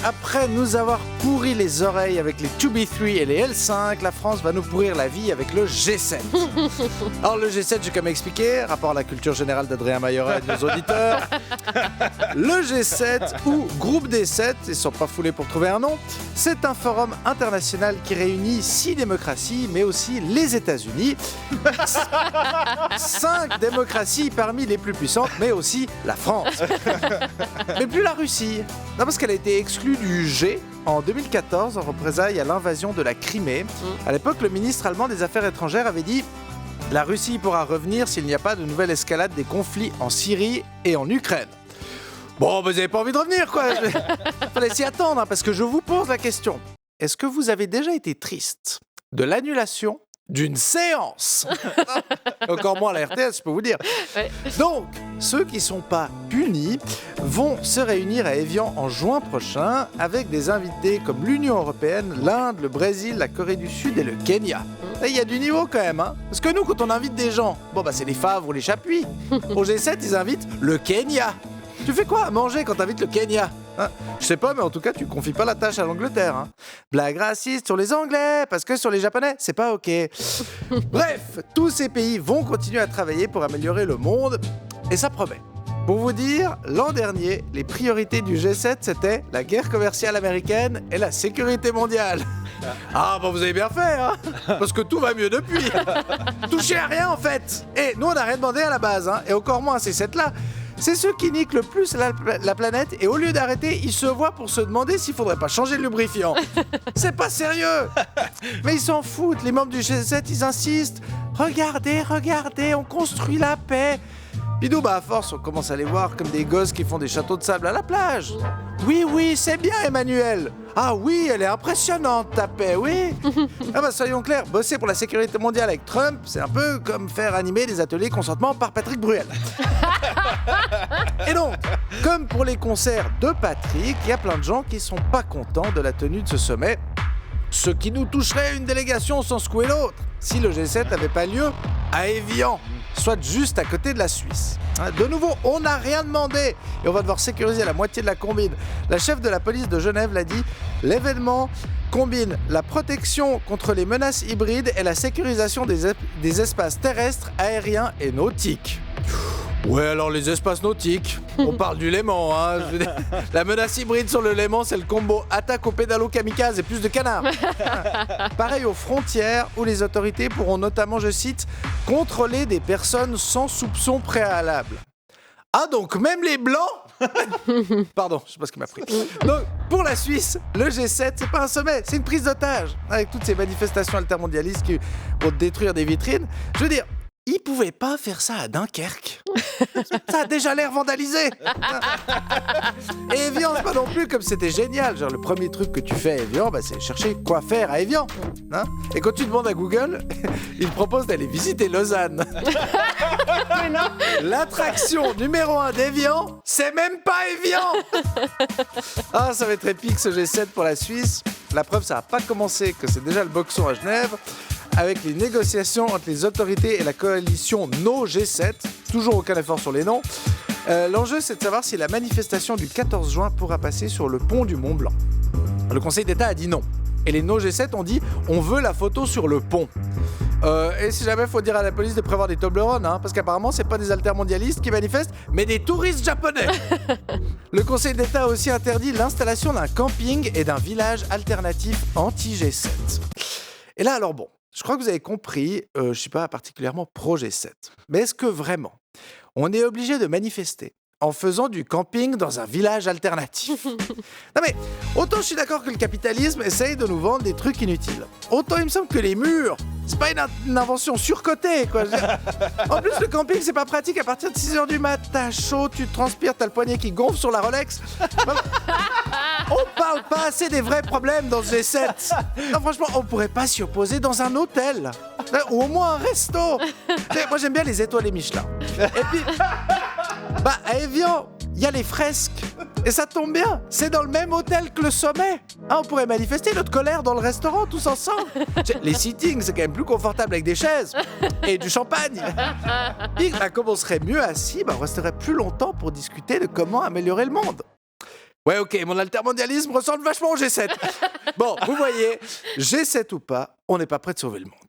après nous avoir pourri les oreilles avec les 2B3 et les L5, la France va nous pourrir la vie avec le G7. Alors le G7, j'ai comme expliqué, rapport à la culture générale d'Adrien Mayora et de nos auditeurs. Le G7, ou Groupe des 7, ils ne sont pas foulés pour trouver un nom, c'est un forum international qui réunit 6 démocraties, mais aussi les États-Unis. 5 démocraties parmi les plus puissantes, mais aussi la France. Mais plus la Russie. Non, parce qu'elle a été exclue du G en 2014 en représailles à l'invasion de la Crimée. À l'époque, le ministre allemand des Affaires étrangères avait dit « La Russie pourra revenir s'il n'y a pas de nouvelle escalade des conflits en Syrie et en Ukraine. » Bon, vous n'avez pas envie de revenir, quoi. Fallait s'y attendre, hein, parce que je vous pose la question. Est-ce que vous avez déjà été triste de l'annulation d'une séance? Encore moins à la RTS, je peux vous dire. Ouais. Donc, ceux qui ne sont pas punis vont se réunir à Évian en juin prochain avec des invités comme l'Union européenne, l'Inde, le Brésil, la Corée du Sud et le Kenya. Il y a du niveau quand même, hein. Parce que nous, quand on invite des gens, c'est les Favre ou les Chapuis. Au G7, ils invitent le Kenya. Tu fais quoi à manger quand t'invites le Kenya, hein? Je sais pas, mais en tout cas, tu confies pas la tâche à l'Angleterre, hein. Blague raciste sur les Anglais, parce que sur les Japonais, c'est pas OK. Bref, tous ces pays vont continuer à travailler pour améliorer le monde, et ça promet. Pour vous dire, l'an dernier, les priorités du G7, c'était la guerre commerciale américaine et la sécurité mondiale. Ah, vous avez bien fait, hein? Parce que tout va mieux depuis. Touchez à rien, en fait. Et nous, on n'a rien demandé à la base, hein, et encore moins à ces 7-là. C'est ceux qui niquent le plus la planète et au lieu d'arrêter, ils se voient pour se demander s'il faudrait pas changer le lubrifiant. C'est pas sérieux. Mais ils s'en foutent, les membres du G7, ils insistent. Regardez, on construit la paix. Bidou, à force, on commence à les voir comme des gosses qui font des châteaux de sable à la plage. Oui, c'est bien, Emmanuel. Ah oui, elle est impressionnante, ta paix, oui. Soyons clairs, bosser pour la sécurité mondiale avec Trump, c'est un peu comme faire animer des ateliers consentement par Patrick Bruel. Et donc, comme pour les concerts de Patrick, il y a plein de gens qui sont pas contents de la tenue de ce sommet, ce qui nous toucherait une délégation sans secouer l'autre, si le G7 n'avait pas lieu à Évian, soit juste à côté de la Suisse. De nouveau, on n'a rien demandé et on va devoir sécuriser la moitié de la combine. La chef de la police de Genève l'a dit, l'événement combine la protection contre les menaces hybrides et la sécurisation des espaces terrestres, aériens et nautiques. Ouais, alors les espaces nautiques, on parle du Léman, hein. La menace hybride sur le Léman, c'est le combo attaque au pédalo kamikaze et plus de canards. Pareil aux frontières, où les autorités pourront notamment, je cite, contrôler des personnes sans soupçon préalable. Ah, donc même les Blancs? Pardon, je sais pas ce qui m'a pris. Donc, pour la Suisse, le G7, c'est pas un sommet, c'est une prise d'otage. Avec toutes ces manifestations altermondialistes qui vont détruire des vitrines. Je veux dire, ils pouvaient pas faire ça à Dunkerque. Ça a déjà l'air vandalisé. Et Évian, c'est pas non plus comme c'était génial. Genre, le premier truc que tu fais à Évian, c'est chercher quoi faire à Évian. Hein? Et quand tu demandes à Google, il te propose d'aller visiter Lausanne. Mais non. L'attraction numéro 1 d'Évian, c'est même pas Évian. Ah, ça va être épique ce G7 pour la Suisse. La preuve, ça n'a pas commencé, que c'est déjà le boxon à Genève. Avec les négociations entre les autorités et la coalition No G7, toujours aucun effort sur les noms. L'enjeu, c'est de savoir si la manifestation du 14 juin pourra passer sur le pont du Mont Blanc. Le Conseil d'État a dit non. Et les No G7 ont dit « on veut la photo sur le pont ». Et si jamais il faut dire à la police de prévoir des Toblerones, hein, parce qu'apparemment, c'est pas des altermondialistes qui manifestent, mais des touristes japonais. Le Conseil d'État a aussi interdit l'installation d'un camping et d'un village alternatif anti-G7. Et là, alors bon, je crois que vous avez compris, je ne suis pas particulièrement pro-G7. Mais est-ce que vraiment, on est obligé de manifester en faisant du camping dans un village alternatif? Non mais, autant je suis d'accord que le capitalisme essaye de nous vendre des trucs inutiles. Autant il me semble que les murs, c'est pas une invention surcotée, quoi. En plus, le camping, c'est pas pratique à partir de 6h du mat. T'as chaud, tu transpires, t'as le poignet qui gonfle sur la Rolex. On parle pas assez des vrais problèmes dans ce G7. Non, franchement, on pourrait pas s'y opposer dans un hôtel. Ou au moins un resto. Moi, j'aime bien les étoiles et Michelin. Et puis, à Évian, il y a les fresques. Et ça tombe bien, c'est dans le même hôtel que le sommet. On pourrait manifester notre colère dans le restaurant tous ensemble. Les sittings, c'est quand même plus confortable avec des chaises et du champagne. Puis, comme on serait mieux assis, on resterait plus longtemps pour discuter de comment améliorer le monde. Ouais, ok, mon altermondialisme ressemble vachement au G7. Bon, vous voyez, G7 ou pas, on n'est pas prêt de sauver le monde.